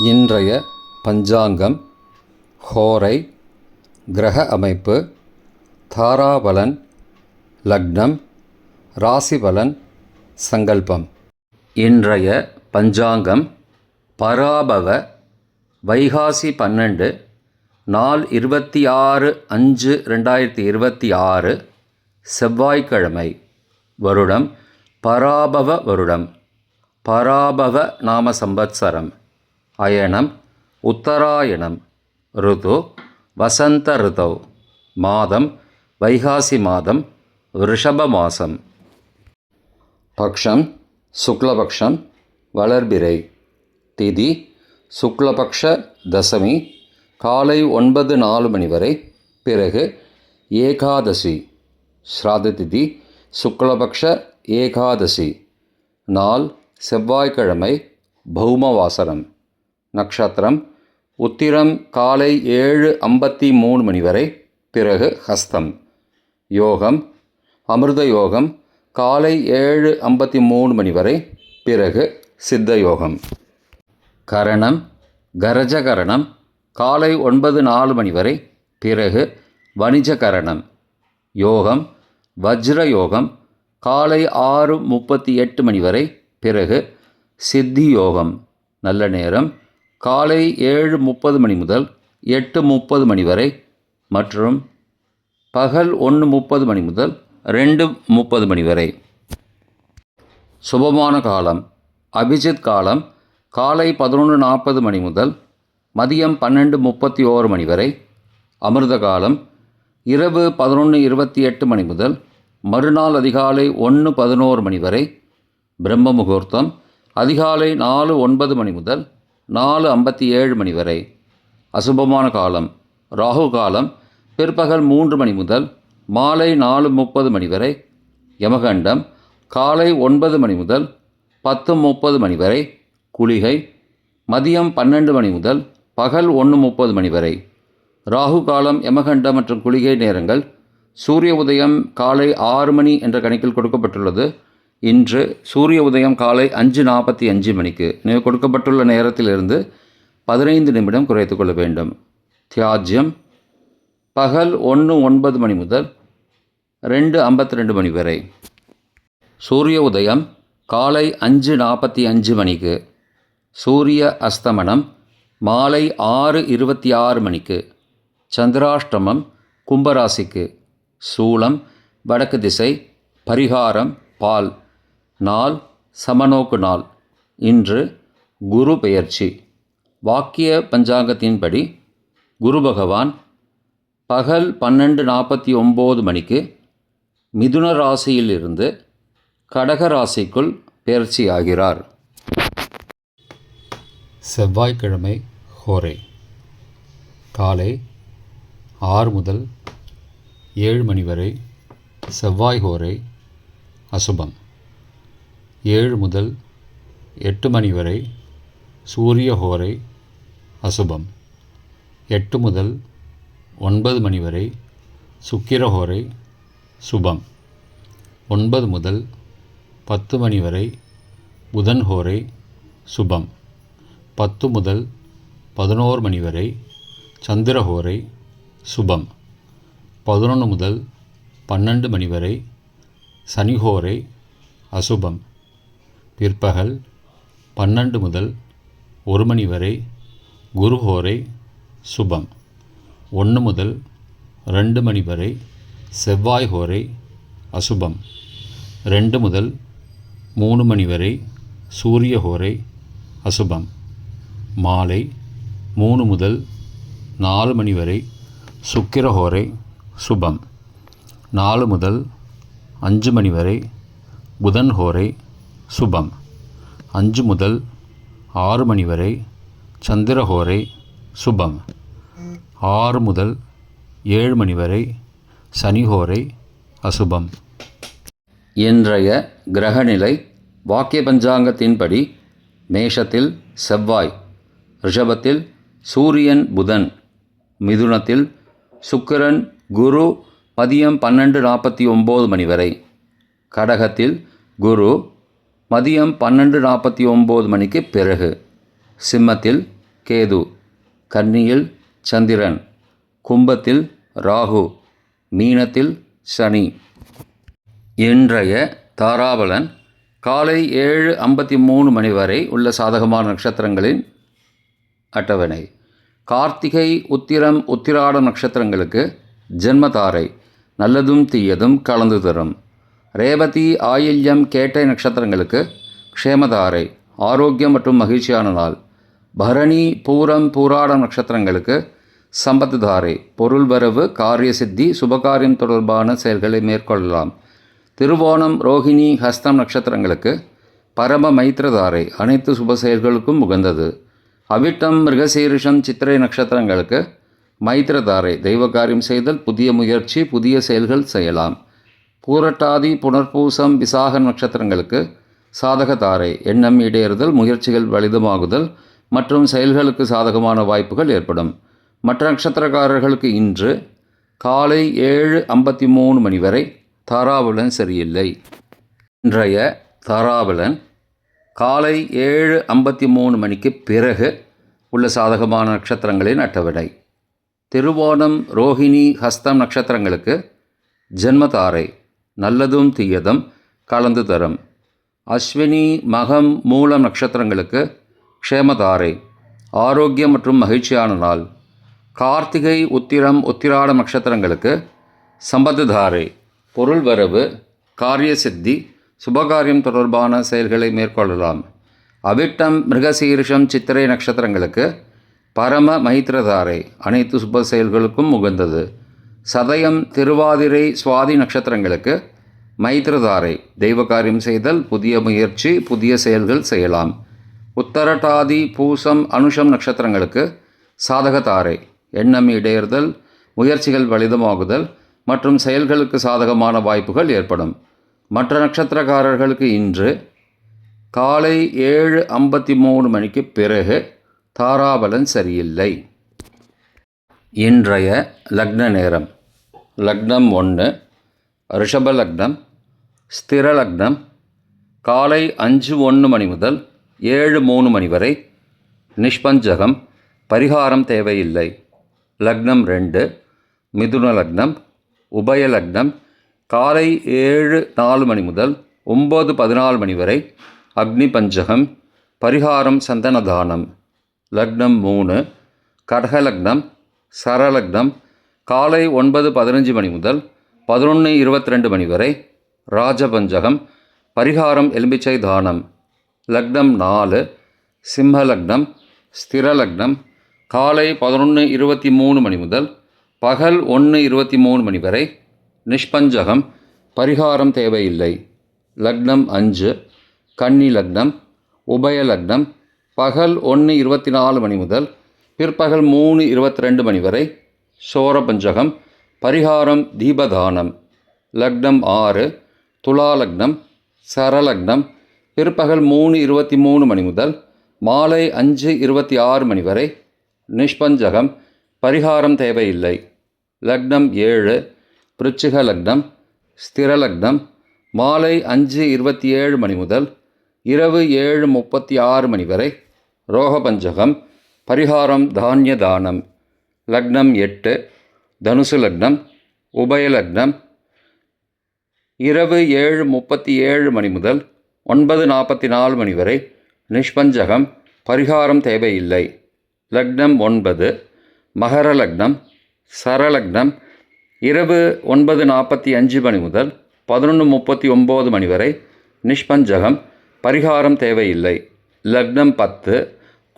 இன்றைய பஞ்சாங்கம், ஹோரை, கிரக அமைப்பு, தாராபலன், லக்னம், ராசிபலன், சங்கல்பம். இன்றைய பஞ்சாங்கம் பராபவ வைகாசி 12 நாள் 26/5/2026 செவ்வாய்க்கிழமை. வருடம் பராபவ வருடம். பராபவ நாம சம்பத்சரம். அயனம் உத்தராயணம். ருது வசந்த ருதௌ. மாதம் வைகாசி மாதம், ரிஷப மாசம். பக்ஷம் சுக்லபக்ஷம், வளர்பிறை. திதி சுக்லபக்ஷ தசமி, காலை 9:04 மணி வரை. பிறகு ஏகாதசி. ஸ்ராத திதி சுக்லபக்ஷ ஏகாதசி. நாள் செவ்வாய்க்கிழமை, பௌமவாசரம். நக்ஷத்திரம் உத்திரம், காலை 7:53 மணி வரை. பிறகு ஹஸ்தம். யோகம் அமிர்த யோகம், காலை 7:53 மணி வரை. பிறகு சித்த யோகம். கரணம் கரஜகரணம், காலை 9:04 மணி வரை. பிறகு வணிஜ கரணம். யோகம் வஜ்ர யோகம், காலை 6:38 மணி வரை. பிறகு சித்தி யோகம். நல்ல நேரம் காலை 7:30 மணி முதல் 8:30 மணி வரை மற்றும் பகல் 1:30 மணி முதல் 2:30 மணி வரை. சுபமான காலம் அபிஜித் காலம், காலை 11:40 மணி முதல் மதியம் 12:31 மணி வரை. அமிர்த காலம் இரவு 11:28 மணி முதல் மறுநாள் அதிகாலை 1:11 மணி வரை. பிரம்ம முகூர்த்தம் அதிகாலை 4:09 மணி முதல் 4:57 மணி வரை. அசுபமான காலம் ராகு காலம், பிற்பகல் 3 மணி முதல் மாலை 4:30 மணி வரை. யமகண்டம் காலை 9 மணி முதல் 10:30 மணி வரை. குளிகை மதியம் 12 மணி முதல் பகல் 1:30 மணி வரை. ராகு காலம், யமகண்டம் மற்றும் குளிகை நேரங்கள். சூரிய உதயம் காலை 6 மணி என்ற கணக்கில் கொடுக்கப்பட்டுள்ளது. இன்று சூரிய உதயம் காலை 5:45 மணிக்கு. கொடுக்கப்பட்டுள்ள நேரத்திலிருந்து 15 நிமிடம் குறைத்து கொள்ள வேண்டும். தியாஜ்யம் பகல் 1:09 மணி முதல் 2:52 மணி வரை. சூரிய உதயம் காலை 5:45 மணிக்கு. சூரிய அஸ்தமனம் மாலை 6:26 மணிக்கு. சந்திராஷ்டமம் கும்பராசிக்கு. சூலம் வடக்கு திசை. பரிகாரம் பால். நாள் சமநோக்கு நாள். இன்று குரு பெயர்ச்சி. வாக்கிய பஞ்சாங்கத்தின்படி குரு பகவான் பகல் 12:49 மணிக்கு மிதுன ராசியிலிருந்து கடக ராசிக்குள் பெயர்ச்சியாகிறார். செவ்வாய்க்கிழமை ஹோரை. காலை 6 முதல் 7 மணி வரை செவ்வாய் ஹோரை அசுபம். 7 முதல் 8 மணி வரை சூரிய ஹோரை அசுபம். 8 முதல் 9 மணி வரை சுக்கிர ஹோரை சுபம். 9 முதல் 10 மணி வரை புதன் ஹோரை சுபம். 10 முதல் 11 மணி வரை சந்திர ஹோரை சுபம். 11 முதல் 12 மணி வரை சனி ஹோரை அசுபம். பிற்பகல் 12 முதல் 1 மணி வரை குரு ஹோரை சுபம். 1 முதல் 2 மணி வரை செவ்வாய் ஹோரை அசுபம். 2 முதல் 3 மணி வரை சூரிய ஹோரை அசுபம். மாலை 3 முதல் 4 மணி வரை சுக்கிர ஹோரை சுபம். 4 முதல் 5 மணி வரை புதன் ஹோரை சுபம். 5 முதல் 6 மணி வரை சந்திர ஹோரை சுபம். 6 முதல் 7 மணி வரை சனி ஹோரை அசுபம். இன்றைய கிரகநிலை வாக்கிய பஞ்சாங்கத்தின்படி மேஷத்தில் செவ்வாய், ரிஷபத்தில் சூரியன் புதன், மிதுனத்தில் சுக்கிரன் குரு மதியம் 12:49 மணி வரை. கடகத்தில் குரு மதியம் 12:49 மணிக்கு பிறகு. சிம்மத்தில் கேது, கன்னியில் சந்திரன், கும்பத்தில் ராகு, மீனத்தில் சனி. இன்றைய தாராபலன் காலை 7:53 மணி வரை உள்ள சாதகமான நட்சத்திரங்களின் அட்டவணை. கார்த்திகை, உத்திரம், உத்திராட நட்சத்திரங்களுக்கு ஜென்மதாரை, நல்லதும் தீயதும் கலந்து தரும். ரேவதி, ஆயில்யம், கேட்டை நட்சத்திரங்களுக்கு க்ஷேமதாரை, ஆரோக்கியம் மற்றும் மகிழ்ச்சியான நாள். பரணி, பூரம், பூராட நட்சத்திரங்களுக்கு சம்பத்து தாரை, பொருள் வரவு, காரிய சித்தி, சுபகாரியம் தொடர்பான செயல்களை மேற்கொள்ளலாம். திருவோணம், ரோஹிணி, ஹஸ்தம் நட்சத்திரங்களுக்கு பரம மைத்திரதாரை, அனைத்து சுப செயல்களுக்கும் உகந்தது. அவிட்டம், மிருகசீரிஷம், சித்திரை நட்சத்திரங்களுக்கு மைத்திரதாரை, தெய்வ காரியம் செய்தல், புதிய முயற்சி, புதிய செயல்கள் செய்யலாம். பூரட்டாதி, புனர்பூசம், விசாக நட்சத்திரங்களுக்கு சாதகதாரை, எண்ணம் ஈடேறுதல், முயற்சிகள் பலிதமாகுதல் மற்றும் செயல்களுக்கு சாதகமான வாய்ப்புகள் ஏற்படும். மற்ற நட்சத்திரக்காரர்களுக்கு இன்று காலை 7:53 மணி வரை தாராபலன் சரியில்லை. இன்றைய தாராபலன் காலை 7:53 மணிக்கு பிறகு உள்ள சாதகமான நட்சத்திரங்களின் அட்டவணை. திருவோணம், ரோஹிணி, ஹஸ்தம் நட்சத்திரங்களுக்கு ஜென்மதாரை, நல்லதும் தீயதும் கலந்து தரும். அஸ்வினி, மகம், மூலம் நட்சத்திரங்களுக்கு க்ஷேமதாரை, ஆரோக்கியம் மற்றும் மகிழ்ச்சியான நாள். கார்த்திகை, உத்திரம், உத்திராட நட்சத்திரங்களுக்கு சம்பத்துதாரை, பொருள் வரவு, காரிய சித்தி, சுபகாரியம் தொடர்பான செயல்களை மேற்கொள்ளலாம். அவிட்டம், மிருகசீரிஷம், சித்திரை நட்சத்திரங்களுக்கு பரம மைத்திரதாரை, அனைத்து சுப செயல்களுக்கும் உகந்தது. சதயம், திருவாதிரை, சுவாதி நட்சத்திரங்களுக்கு மைத்திரதாரை, தெய்வ காரியம் செய்தல், புதிய முயற்சி, புதிய செயல்கள் செய்யலாம். உத்தரட்டாதி, பூசம், அனுஷம் நட்சத்திரங்களுக்கு சாதகதாரை, எண்ணம் ஈடேறுதல், முயற்சிகள் பலிதமாகுதல் மற்றும் செயல்களுக்கு சாதகமான வாய்ப்புகள் ஏற்படும். மற்ற நட்சத்திரக்காரர்களுக்கு இன்று காலை 7:53 மணிக்கு பிறகு தாராபலன் சரியில்லை. இன்றைய லக்ன நேரம். லக்னம் 1 ரிஷப லக்னம், ஸ்திர லக்னம் காலை 5:01 மணி முதல் 7:03 மணி வரை, நிஷ்பஞ்சகம், பரிகாரம் தேவையில்லை. லக்னம் 2 மிதுன லக்னம், உபய லக்னம் காலை 7:04 மணி முதல் 9:14 மணி வரை, அக்னி பஞ்சகம், பரிகாரம் சந்தனதானம். லக்னம் 3 கடக லக்னம், சரலக்னம் காலை 9:15 மணி முதல் 11:22 மணி வரை, ராஜபஞ்சகம், பரிகாரம் எலும்பிச்சை தானம். லக்னம் 4 சிம்ம லக்னம், ஸ்திர லக்னம் காலை 11:23 மணி முதல் பகல் 1:23 மணி வரை, நிஷ்பஞ்சகம், பரிகாரம் தேவையில்லை. லக்னம் 5 கன்னி லக்னம், உபய லக்னம் பகல் 1:24 மணி முதல் பிற்பகல் 3:22 மணி வரை, சோரபஞ்சகம், பரிகாரம் தீபதானம். லக்னம் 6 துலா லக்னம், சரலக்னம் பிற்பகல் 3:23 மணி முதல் மாலை 5:26 மணி வரை, நிஷ்பஞ்சகம், பரிகாரம் தேவையில்லை. லக்னம் 7 விருச்சிக லக்னம், ஸ்திர லக்னம் மாலை 5:27 மணி முதல் இரவு 7:36 மணி வரை, ரோகபஞ்சகம், பரிகாரம் தானிய தானம். லக்னம் 8 தனுசு லக்னம், உபய லக்னம் இரவு 7:37 மணி முதல் 9:44 மணி வரை, நிஷ்பஞ்சகம், பரிகாரம் தேவையில்லை. லக்னம் 9 மகர லக்னம், சரலக்னம் இரவு 9:45 மணி முதல் 11:39 மணி வரை, நிஷ்பஞ்சகம், பரிகாரம் தேவையில்லை. லக்னம் 10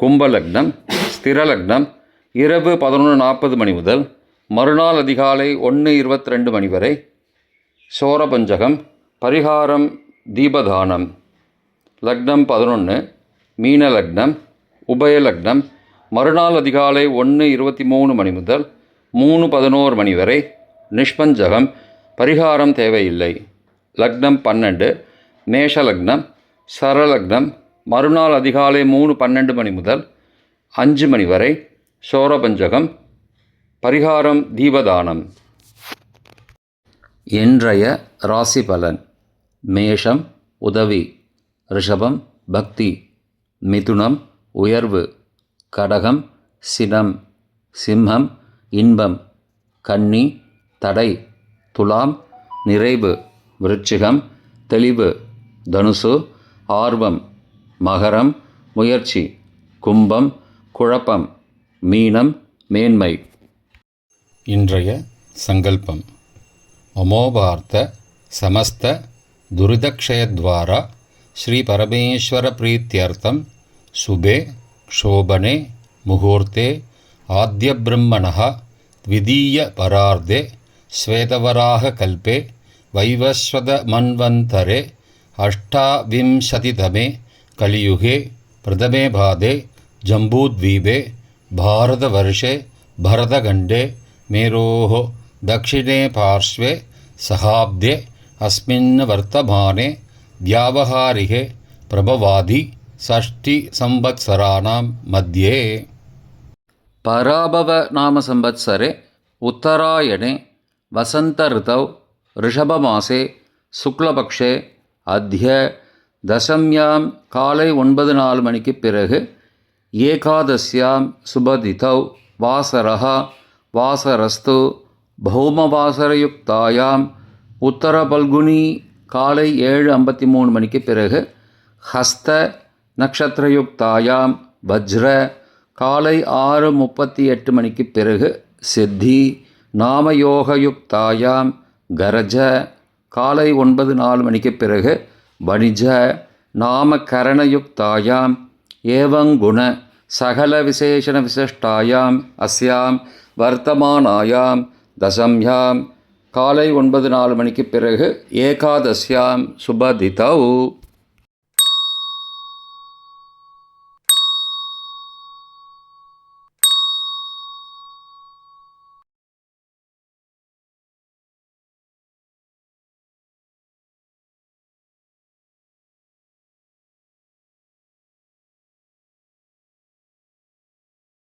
கும்ப லக்னம், ஸ்திர லக்னம் இரவு 11:40 மணி முதல் மறுநாள் அதிகாலை 1:22 மணி வரை, சோரபஞ்சகம், பரிகாரம் தீபதானம். லக்னம் 11 மீன லக்னம், உபய லக்னம் மறுநாள் அதிகாலை 1:23 மணி முதல் 3:11 மணி வரை, நிஷ்பஞ்சகம், பரிகாரம் தேவையில்லை. லக்னம் 12 மேஷ லக்னம், சரலக்னம் மறுநாள் அதிகாலை 3:12 மணி முதல் 5 மணி வரை, சோரபஞ்சகம், பரிகாரம் தீபதானம். இன்றைய ராசி பலன். மேஷம் உதவி, ரிஷபம் பக்தி, மிதுனம் உயர்வு, கடகம் சினம், சிம்மம் இன்பம், கன்னி தடை, துலாம் நிறைவு, விருச்சிகம் தெளிவு, தனுசு ஆர்வம், மகரம் முயற்சி, கும்பம் குழப்பம், மீனம் மேன்மை. இன்றைய சங்கல்பம். அமோபார்த்த சமஸ்த துரிதக்ஷயத்வாரா ஸ்ரீ பரமேஸ்வர பிரீத்தியர்த்தம் சுபே க்ஷோபனே முகூர்த்தே ஆத்ய பிரம்மணः த்விதீய பரார்த்தே ஸ்வேதவராக கல்பே வைவஸ்வத மன்வந்தரே அஷ்டாவிம்சதிதமே கலியுகே பிரதமே பாதே ஜம்பூத்வீபே பாரதவர்ஷே பரதகண்டே மேரோः दक्षिणे पार्श्वे सहाब्दे अस्मिन् वर्तमाने व्यावहारिके प्रभवादि षष्टिसंवत्सराणां मध्ये पराभव नाम संवत्सरे उत्तरायणे वसन्तऋतौ ऋषभमासे शुक्लपक्षे अद्य दशम्यां काले 9:04 मणिக்கு பிறகு ஏகாதசியாம் சுபதிதௌ வாசரः வாசரஸ்து பௌமவாசரயுக்தாயாம் உத்தரபல்குனி காலை 7:53 மணிக்கு பிறகு ஹஸ்த நக்ஷத்திரயுக்தாயாம் வஜ்ர காலை 6:38 மணிக்கு பிறகு சித்தி நாமயோகயுக்தாயாம் கரஜ காலை 9:04 மணிக்கு பிறகு வணிஜ நாமகரணயுக்தாயாம் ஏவங்குண சகல விசேஷண விசிஷ்டாயாம் அஸ்யாம் வர்த்தமானாயாம் தசம்யாம் காலை 9:04 மணிக்கு பிறகு ஏகாதசியாம் சுபதிதௌ.